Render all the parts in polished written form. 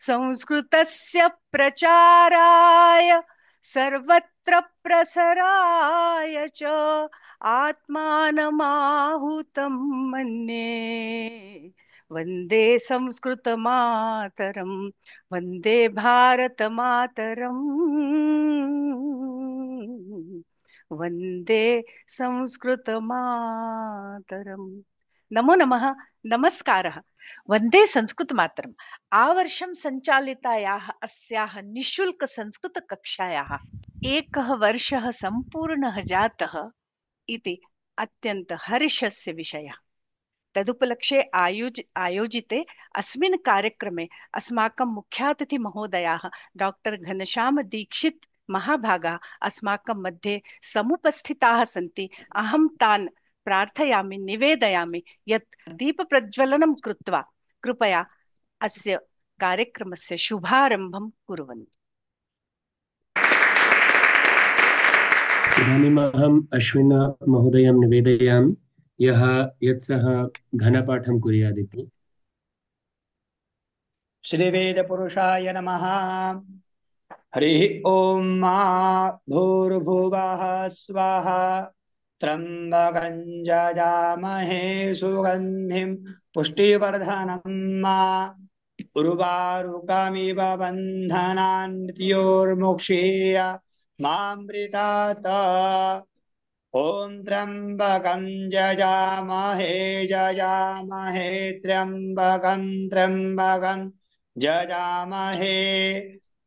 संस्कृतस्य प्रचाराय सर्वत्र प्रसराय च आत्मानमाहुतं मन्ये। वन्दे संस्कृतमातरम्, वन्दे भारतमातरम्, वन्दे संस्कृतमातरम्। नमो नमः, नमस्कारः। वन्दे संस्कृतमातरम्। आवर्षं सञ्चालितायाः अस्याः निःशुल्क संस्कृतकक्षायाः एकः वर्षः सम्पूर्णः जातः इति अत्यन्त हर्षस्य विषयः। तदुपलक्ष्ये आयोजिते अस्मिन् कार्यक्रमे अस्माकं मुख्यातिथि महोदयाः डॉक्टर घनश्याम दीक्षित महाभागाः अस्माकं मध्ये समुपस्थिताः सन्ति। अहं तान् प्रार्थयामि, निवेदयामि यत् दीपप्रज्वलनं कृत्वा कृपया अस्य कार्यक्रमस्य शुभारम्भं कुर्वन्तु। इदानीमहम् अश्विन महोदयं निवेदयामि यत् सः घनपाठं कुर्यादिति। श्रीवेदपुरुषाय नमः। हरिः ॐ। मा भूर्भुवः स्वाहा। त्र्यम्बकं यजामहे सुगन्धिं पुष्टिवर्धनं। मा उर्वारुकमिव बन्धनान् मृत्योर्मुक्षीय मामृतात्। ॐ त्र्यम्बकं यजामहे त्र्यम्बकं यजामहे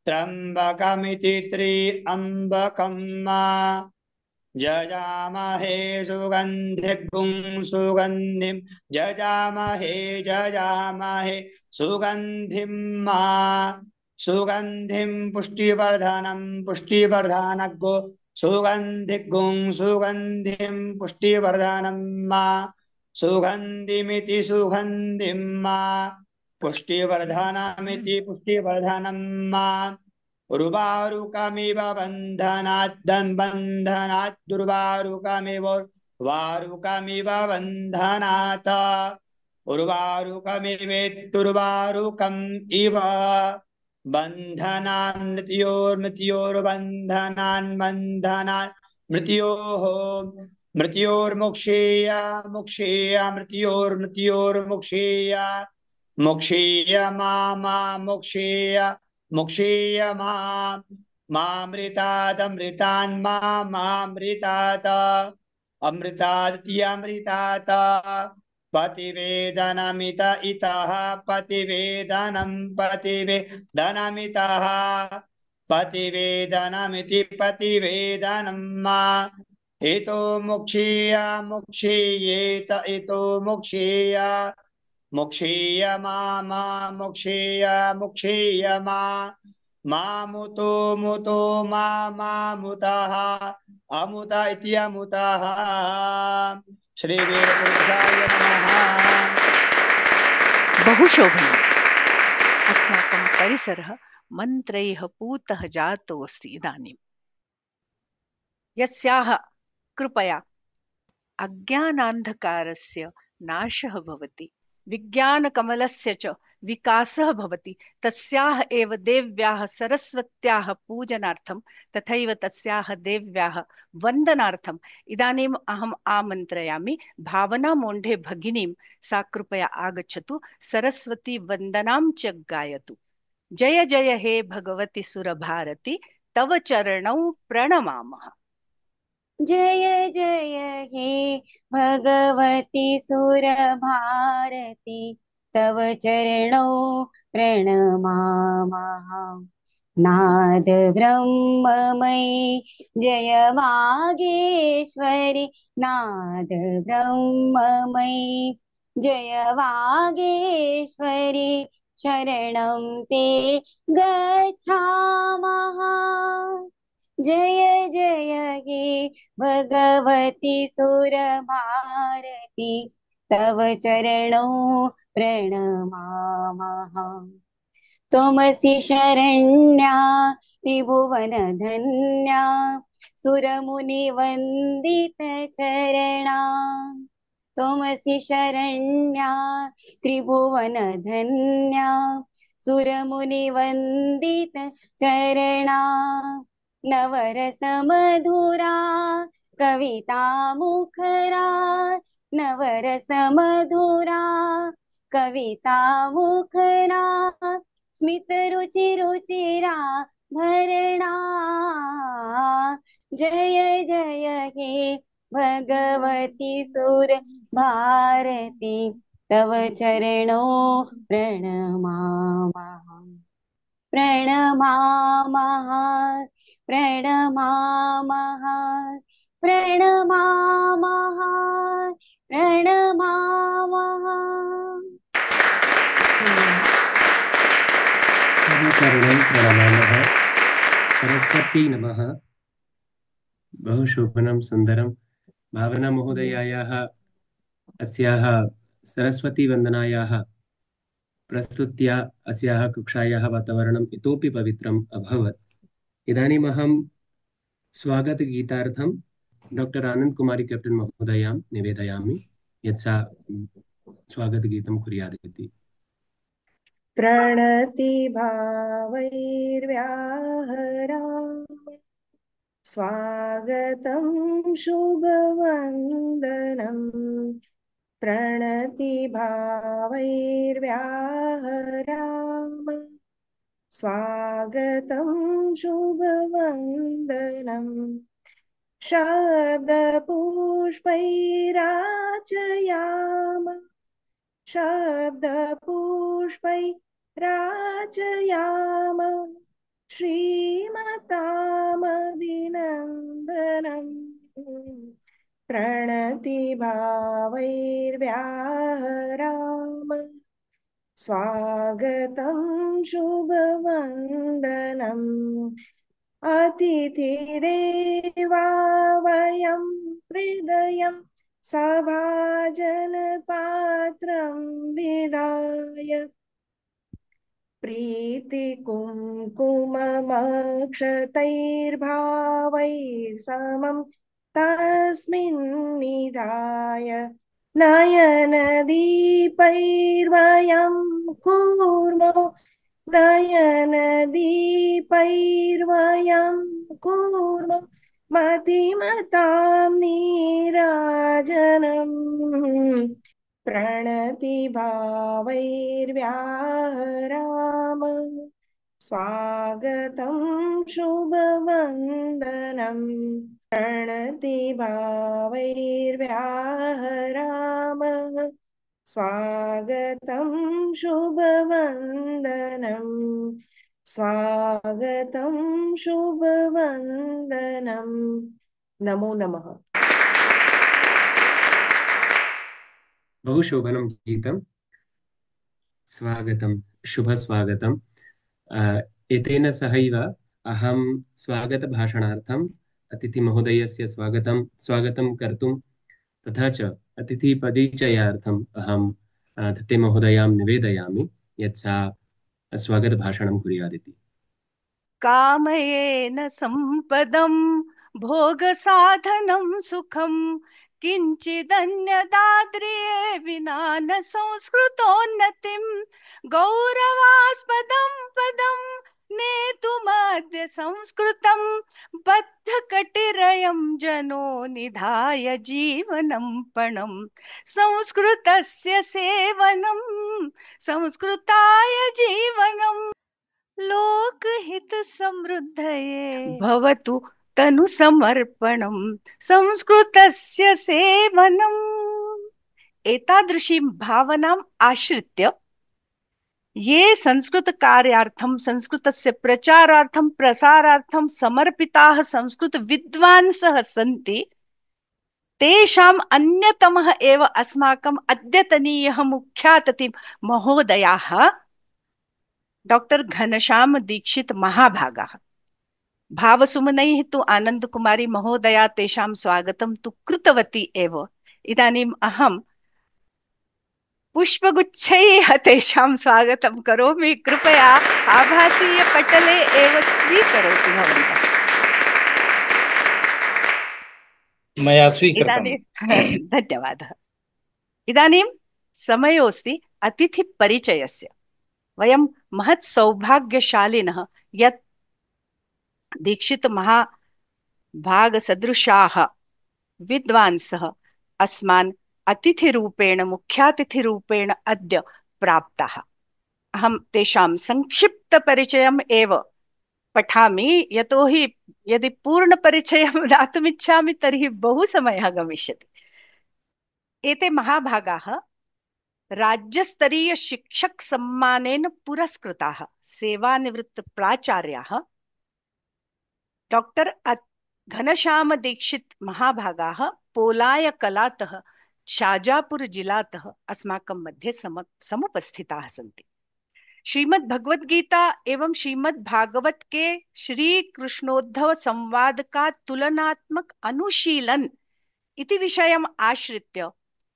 त्र्यम्बकमिति त्र्यम्बकं यजामहे सुगन्धिं यजामहे सुगन्धिं सुगन्धिं पुष्टिवर्धनगो सुगन्धिं पुष्टिवर्धनं सुगन्धिमिति सुगन्धिं पुष्टिवर्धनमिति पुष्टिवर्धनं उर्वारुकमिव बन्धनात् दुर्वारुकमिव वारुकमिव बन्धनात् उर्वारुकमिवेत्तुर्वारुकम् इव बन्धनान् मृत्योर्बन्धनान् मृत्योर्मुक्षीय मुक्षीय मुक्षीय मामृतादमृतान् मामृतात् अमृतात् पतिवेदनमित इतः पतिवेदनमितः पतिवेदनमिति पतिवेदनं इतो मुक्षीयेत इतो मुक्षीय मुक्षीय मुतो मुतः अमुत इति अमुतः। श्रीवेदपुरुषाय नमः। बहुशोभनम्। अस्माकं परिसरः मन्त्रैः पूतः जातोऽस्ति। इदानीं यस्याः कृपया अज्ञानान्धकारस्य नाशः भवति, विज्ञानकमलस्य च विकासः भवति, तस्याः एव देव्याः सरस्वत्याः पूजनार्थं तथैव तस्याः देव्याः वन्दनार्थम् इदानीम् अहम् आमन्त्रयामि भावना मोण्ढे भगिनीं। सा कृपया आगच्छतु, सरस्वती वन्दनां च गायतु। जय जय हे भगवति सुरभारती, तव चरणौ प्रणमामः। जय जय हे भगवती सुरभारती, तव चरणौ प्रणमामः। नाद ब्रह्ममयी जय वागेश्वरी, नाद ब्रह्ममयी जय वागेश्वरी, शरणं ते गच्छामः। जय जय हे भगवती सुरभारती, तव चरणौ प्रणमामः। त्वमसि शरण्या त्रिभुवनधन्या, सुरमुनिवन्दितचरणा। त्वमसि शरण्या त्रिभुवनधन्या, सुरमुनिवन्दित चरणा नवरस मधुरा कविता मुखरा नवरस मधुरा कविता मुखरा स्मित रुचि रुचिरा भरणा जय जय हे भगवती सुर भारती तव चरणों प्रणमामः प्रणमामः प्रणमामः प्रणमामः प्रणमामः। चरणं प्रणमामः। सरस्वती नमः। बहु शोभनं सुन्दरं। भावना महोदयायाः अस्याः सरस्वती वन्दनायाः प्रस्तुत्या अस्याः कक्षायाः वातावरणम् इतोपि पवित्रम् अभवत्। इदानीम् अहं स्वागतगीतार्थं डॉक्टर आनंद कुमारी कैप्टन महोदयां निवेदयामि यत् सा स्वागतगीतं कुर्यात् इति। प्रणतिभावैर्व्याहरामि स्वागतं शुभवन्दनं प्रणतिभावैर्व्याहरामि स्वागतं शुभवन्दनं शब्दपुष्पैराचयामः शब्दपुष्पैराचयामः श्रीमतामभिनन्दनं प्रणतिभावैर्व्याहरामि स्वागतं शुभवन्दनम् अतिथिदेवा वयं हृदयं सभाजनपात्रं विधाय प्रीतिकुङ्कुममक्षतैर्भावैर्समं तस्मिन् निधाय नयनदीपैर्वयं कुर्मो नयनदीपैर्वयं कुर्मो मतिमतां नीराजनम् प्रणतिभावैर्व्याहरामि स्वागतं शुभवन्दनं प्रणतिभावैर्व्याहरामि स्वागतं शुभवन्दनं स्वागतं शुभवन्दनं नमो नमः। बहु शोभनं गीतं। स्वागतं, शुभस्वागतम्। एतेन सहैव अहं स्वागतभाषणार्थम् अतिथिमहोदयस्य स्वागतं कर्तुं तथा च अतिथिपरिचयार्थम् अहं धत्ते महोदयां निवेदयामि यत् सा स्वागतभाषणं कुर्यादिति। कामयेन सम्पदं भोगसाधनं सुखं किञ्चिदन्यदाद्रिये विना न संस्कृतोन्नतिं गौरवास्पदं पदं नेतुमद्य संस्कृतं बद्धकटिरयं जनो निधाय जीवनं पणं संस्कृतस्य सेवनं संस्कृताय जीवनं लोकहित समृद्धये भवतु तनु समर्पणं संस्कृतस्य सेवनम्। एतादृशीं भावनाम् आश्रित्य ये संस्कृत कार्यार्थं संस्कृतस्य प्रचारार्थं प्रसारार्थं समर्पिताः संस्कृत विद्वांसः सन्ति तेषाम् अन्यतमः एव अस्माकम् अद्यतनीयः मुख्यातिथि महोदयाः डॉक्टर घनश्याम दीक्षित महाभागाः। भावसुमनैः तु आनन्दकुमारी महोदया तेषां स्वागतं तु कृतवती एव। इदानीम् अहं पुष्पगुच्छैः तेषां स्वागतं करोमि। कृपया आभासीयपटले एव स्वीकरोतु भवन्तः। मया स्वीकृतम्। धन्यवादः। इदानीं समयोऽस्ति अतिथिपरिचयस्य। वयं महत् सौभाग्यशालिनः यत् दीक्षित महाभागसदृशाः विद्वांसः अस्मान् अतिथिरूपेण मुख्यातिथिरूपेण अद्य प्राप्ताः। अहं तेषां संक्षिप्तपरिचयम् एव पठामि, यतोहि यदि पूर्णपरिचयं दातुमिच्छामि तर्हि बहु समयः गमिष्यति। एते महाभागाः राज्यस्तरीय शिक्षक सम्मानेन पुरस्कृताः सेवानिवृत्त प्राचार्याः डॉक्टर घनश्याम दीक्षित महाभागाः पोलाय कलातः शाजापुर जिलातः अस्माकं मध्ये समुपस्थिताः सन्ति। श्रीमद् भगवद गीता एवं श्रीमद् भागवत के श्री कृष्णोद्धव संवाद का तुलनात्मक अनुशीलन इति विषयम् आश्रित्य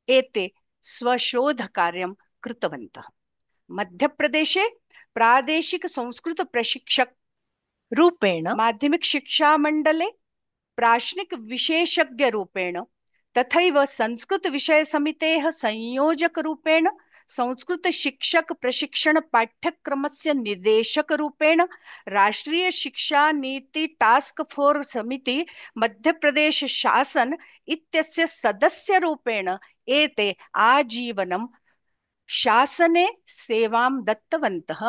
एते स्वशोध कार्यं कृतवन्तः। मध्यप्रदेशे प्रादेशिक संस्कृत प्रशिक्षक रूपेण माध्यमिक शिक्षा मंडले प्राश्निक विशेषज्ञ रूपेण तथैव संस्कृत विषय समितेः संयोजक रूपेण संस्कृत शिक्षक प्रशिक्षण पाठ्यक्रमस्य निर्देशक रूपेण राष्ट्रीय शिक्षा नीति टास्क फोर्स समिति मध्य प्रदेश शासन इत्यस्य सदस्य रूपेण एते आजीवनं शासने सेवां दत्तवन्तः।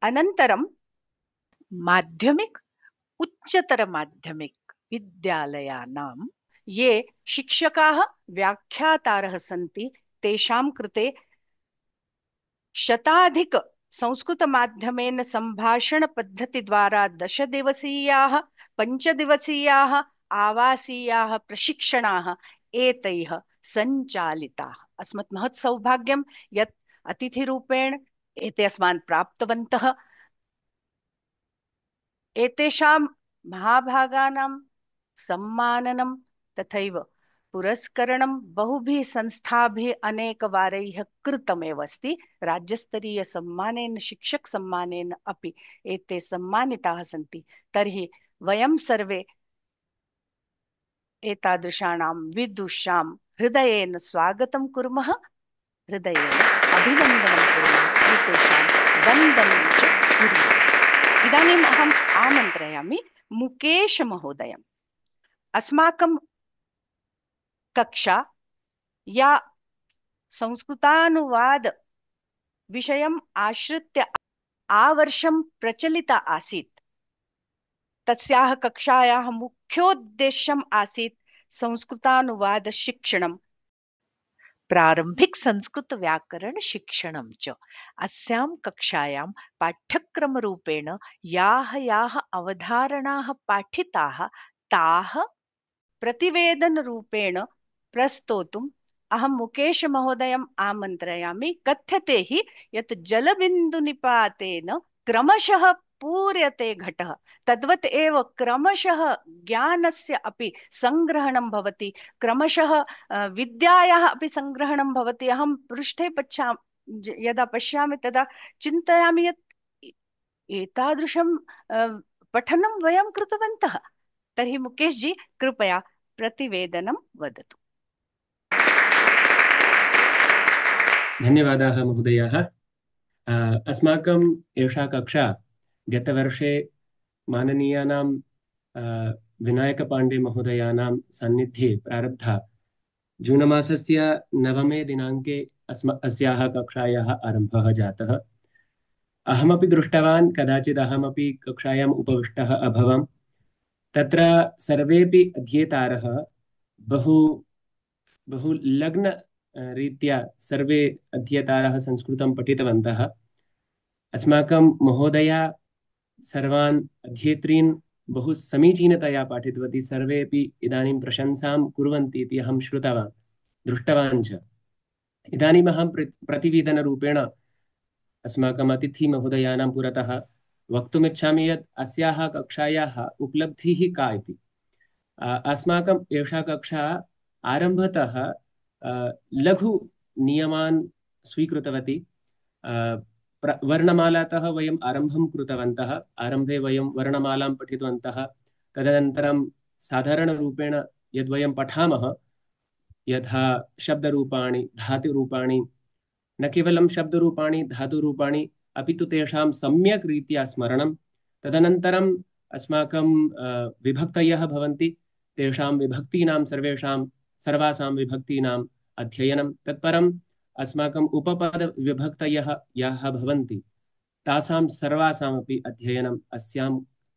अनन्तरं माध्यमिक उच्चतर माध्यमिक विद्यालयानां ये शिक्षकाः व्याख्यातारः सन्ति तेषां कृते शताधिक संस्कृत माध्यमेन संभाषण पद्धति द्वारा 10 दिवसीयाः 5 दिवसीयाः आवासीयाः प्रशिक्षणाः एतैः सञ्चालिताः। अस्मत् महत् सौभाग्यं यत् अतिथिरूपेण एते अस्मान् प्राप्तवन्तः। एतेषां महाभागानां सम्माननं तथैव पुरस्करणं बहुभिः संस्थाभिः अनेकवारैः कृतमेव अस्ति। राज्यस्तरीय सम्मानेन शिक्षक सम्मानेन अपि एते सम्मानिताः सन्ति। तर्हि वयं सर्वे एतादृशाणां विदुषां हृदयेन स्वागतं कुर्मः, हृदयेन अभिनन्दनं कुर्मः, एतेषां वन्दनं च कुर्मः। इदानीम् अहम् आमन्त्रयामि मुकेश महोदयम्। अस्माकं कक्षा या संस्कृतानुवाद विषयम् आश्रित्य आवर्षं प्रचलिता आसीत्, तस्याः कक्षायाः मुख्योद्देश्यम् आसीत् संस्कृतानुवाद शिक्षणं, प्रारंभिक संस्कृत व्याकरण शिक्षणं च। अस्यां कक्षायां पाठ्यक्रमरूपेण याः अवधारणाः पाठिताः ताः प्रतिवेदनरूपेण प्रस्तोतुम् अहं मुकेश महोदयम् आमन्त्रयामि। कथ्यते हि यत् जलबिन्दुनिपातेन क्रमशः पूर्यते घटः, तद्वत् एव क्रमशः ज्ञानस्य अपि संग्रहणं भवति, क्रमशः विद्यायाः अपि संग्रहणं भवति। अहं पृष्ठे यदा पश्यामि तदा चिन्तयामि यत् एतादृशं पठनं वयं कृतवन्तः। तर्हि मुकेश जी कृपया प्रतिवेदनं वदतु। धन्यवादाः महोदयाः। अस्माकम् एषा कक्षा गतवर्षे माननीयानां विनायकपाण्डे महोदयानां सान्निध्ये प्रारब्धा। जून मासस्य 9 दिनाङ्के अस्याः कक्षायाः आरम्भः जातः। अहमपि दृष्टवान्, कदाचित् अहमपि कक्षायाम् उपविष्टः अभवम्। तत्र सर्वेपि अध्येतारः बहु लग्न रीत्या सर्वे अध्येतारः संस्कृतं पठितवन्तः। अस्माकं महोदया सर्वान् अध्येत्रीन् बहु समीचीनतया पाठितवती। सर्वेपि इदानीं प्रशंसां कुर्वन्ति इति अहं श्रुतवान्, दृष्टवान् च। इदानीम् अहं प्रतिवेदनरूपेण अस्माकम् अतिथिमहोदयानां पुरतः वक्तुमिच्छामि यत् अस्याः कक्षायाः उपलब्धिः का इति। अस्माकम् एषा कक्षा आरम्भतः लघु नियमान् स्वीकृतवती। वर्णमालातः वयम् आरम्भं कृतवन्तः। आरम्भे वयं वर्णमालां पठितवन्तः। तदनन्तरं साधारणरूपेण यद्वयं पठामः, यथा शब्दरूपाणि, धातुरूपाणि, न केवलं शब्दरूपाणि, धातुरूपाणि, अपि तु तेषां सम्यक् रीत्या स्मरणं, तदनन्तरम् अस्माकं विभक्तयः भवन्ति, तेषां विभक्तीनां सर्वासां विभक्तीनाम् अध्ययनं, तत्परम् अस्माकम् उपपदविभक्तयः याः भवन्ति तासां सर्वासामपि अध्ययनम् अस्यां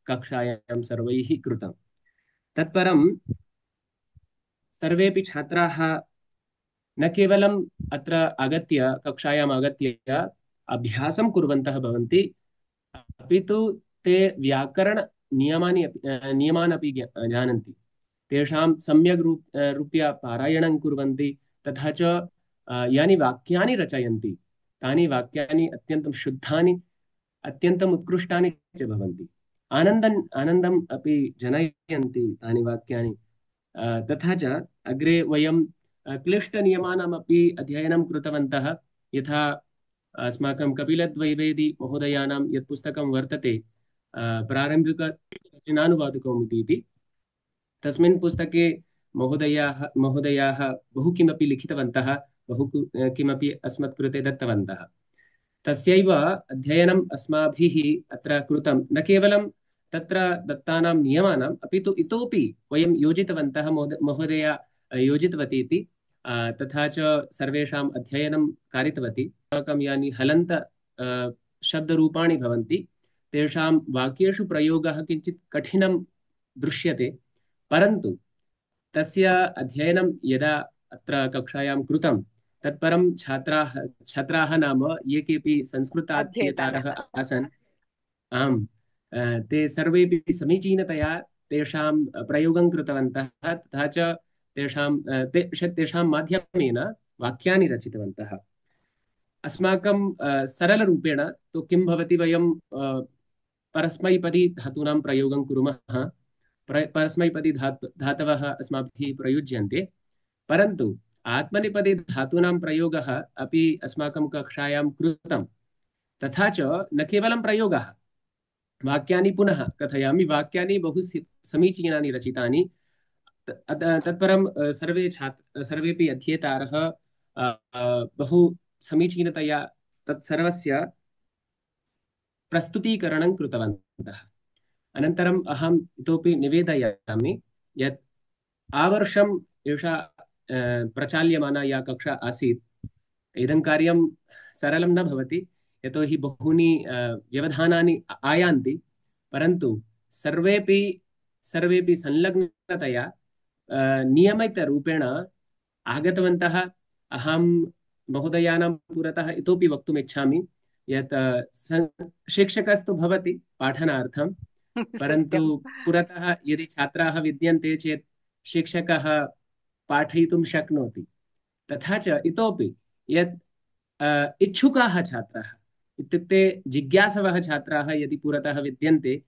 कक्षायां सर्वैः कृतं। तत्परं सर्वेपि छात्राः न केवलम् अत्र आगत्य कक्षायाम् आगत्य अभ्यासं कुर्वन्तः भवन्ति, अपि तु ते नियमान् अपि जानन्ति, तेषां सम्यक् रूप्या पारायणं कुर्वन्ति, तथा च यानि वाक्यानि रचयन्ति तानि वाक्यानि अत्यन्तं शुद्धानि, अत्यन्तम् उत्कृष्टानि च भवन्ति। आनन्दम् अपि जनयन्ति तानि वाक्यानि। तथा च अग्रे वयं क्लिष्टनियमानामपि अध्ययनं कृतवन्तः, यथा अस्माकं कपिलद्वैवेदी महोदयानां यत् पुस्तकं वर्तते प्रारम्भिकरचनानुवादकौमुदी इति, तस्मिन् पुस्तके महोदयाः बहु किमपि लिखितवन्तः, बहु किमपि अस्मत्कृते दत्तवन्तः। तस्यैव अध्ययनम् अस्माभिः अत्र कृतं। न केवलं तत्र दत्तानां नियमानाम्, अपि तु इतोपि वयं योजितवन्तः, महोदया योजितवती इति, तथा च सर्वेषाम् अध्ययनं कारितवती। अस्माकं यानि हलन्त शब्दरूपाणि भवन्ति तेषां वाक्येषु प्रयोगः किञ्चित् कठिनं दृश्यते, परन्तु तस्य अध्ययनं यदा अत्र कक्षायां कृतं, तत्परं छात्राः नाम ये केपि संस्कृताध्येतारः आसन्, आम्, ते सर्वेपि समीचीनतया तेषां प्रयोगं कृतवन्तः, तथा च तेषां माध्यमेन वाक्यानि रचितवन्तः। अस्माकं सरलरूपेण तु किं भवति, वयं परस्मैपदी धातूनां प्रयोगं कुर्मः, परस्मैपदी धातवः अस्माभिः प्रयुज्यन्ते, परन्तु आत्मनेपदी धातूनां प्रयोगः अपि अस्माकं कक्षायां कृतं। तथा च न केवलं प्रयोगः, वाक्यानि पुनः कथयामि, वाक्यानि बहु समीचीनानि रचितानि। तत्परं सर्वेपि अध्येतारः बहु समीचीनतया तत्सर्वस्य प्रस्तुतीकरणं कृतवन्तः। अनन्तरम् अहम् इतोपि निवेदयामि यत् आवर्षम् एषा प्रचाल्यमाना या कक्षा आसीत्, इदं कार्यं सरलं न भवति, यतोहि बहूनि व्यवधानानि आयान्ति, परन्तु सर्वेपि संलग्नतया नियमितरूपेण आगतवन्तः। अहं महोदयानां पुरतः इतोपि वक्तुम् इच्छामि यत् शिक्षकस्तु भवति पाठनार्थं, परन्तु पुरतः यदि छात्राः विद्यन्ते चेत् शिक्षकः पाठयितुं शक्नोति। तथा च इतोपि यत् इच्छुकाः छात्राः, इत्युक्ते जिज्ञासवः छात्राः यदि पुरतः विद्यन्ते,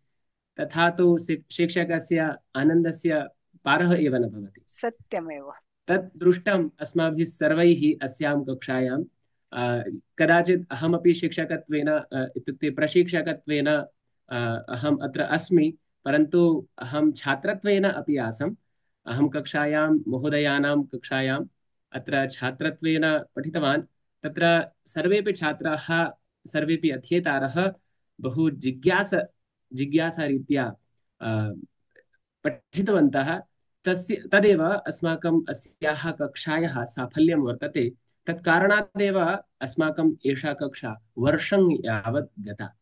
तथा तु शिक्षकस्य आनन्दस्य पारः एव न भवति। सत्यमेव। तत् दृष्टम् अस्माभिः सर्वैः अस्यां कक्षायां। कदाचित् अहमपि शिक्षकत्वेन इत्युक्ते प्रशिक्षकत्वेन अहम् अत्र अस्मि, परन्तु अहं छात्रत्वेन अपि आसम्। अहं कक्षायां, महोदयानां कक्षायाम् अत्र छात्रत्वेन पठितवान्। तत्र सर्वेपि छात्राः, सर्वेपि अध्येतारः बहु जिज्ञासारीत्या पठितवन्तः। तदेव अस्माकम् अस्याः कक्षायाः साफल्यं वर्तते। तत्कारणादेव अस्माकम् एषा कक्षा वर्षं यावत् गता।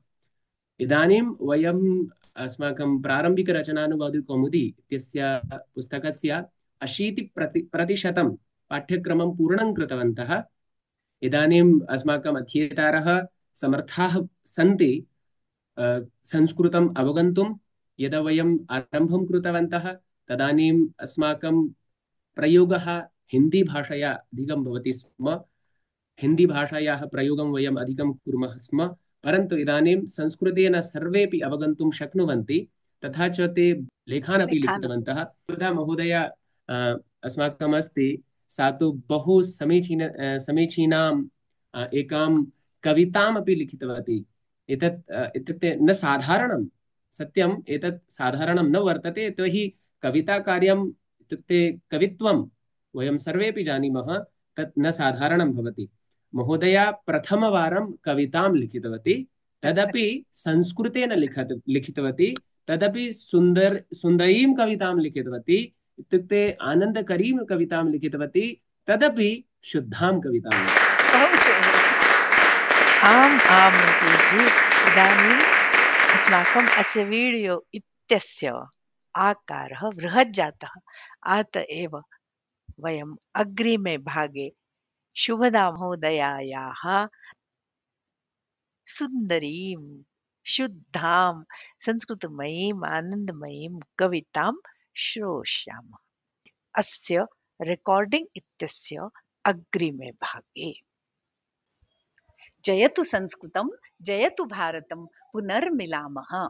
इदानीं वयम् अस्माकं प्रारम्भिकरचनानुवादकौमुदी इत्यस्य पुस्तकस्य 80% पाठ्यक्रमं पूर्णं कृतवन्तः। इदानीम् अस्माकम् अध्येतारः समर्थाः सन्ति संस्कृतम् अवगन्तुं। यदा वयम् आरम्भं कृतवन्तः तदानीम् अस्माकं प्रयोगः हिन्दीभाषया अधिकं भवति स्म, हिन्दीभाषायाः प्रयोगं वयम् अधिकं कुर्मः स्म, परन्तु इदानीं संस्कृतेन सर्वेपि अवगन्तुं शक्नुवन्ति, तथा च ते लेखानपि लिखितवन्तः। सुधा महोदया अस्माकम् अस्ति, सा तु बहु समीचीनाम् एकां कवितामपि लिखितवती। एतत् इत्युक्ते न साधारणं, सत्यम् एतत् साधारणं न वर्तते, यतोहि कविताकार्यम् इत्युक्ते कवित्वं वयं सर्वेपि जानीमः, तत् न साधारणं भवति। महोदया प्रथमवारं कवितां लिखितवती, तदपि संस्कृतेन लिखितवती, तदपि सुन्दरीं कवितां लिखितवती, इत्युक्ते आनन्दकरीं कवितां लिखितवती, तदपि शुद्धां कवितां लिखितवती। आम् आम् मुकेशजी, इदानीम् अस्माकम् अस्य वीडियो इत्यस्य आकारः बृहत् जातः, अत एव वयम् अग्रिमे भागे शुभदा महोदयायाः सुन्दरीं शुद्धां संस्कृतमयीम् आनन्दमयीं कवितां श्रोष्यामः अस्य रेकॉर्डिंग इत्यस्य अग्रिमे भागे। जयतु संस्कृतं, जयतु भारतं, पुनर्मिलामः।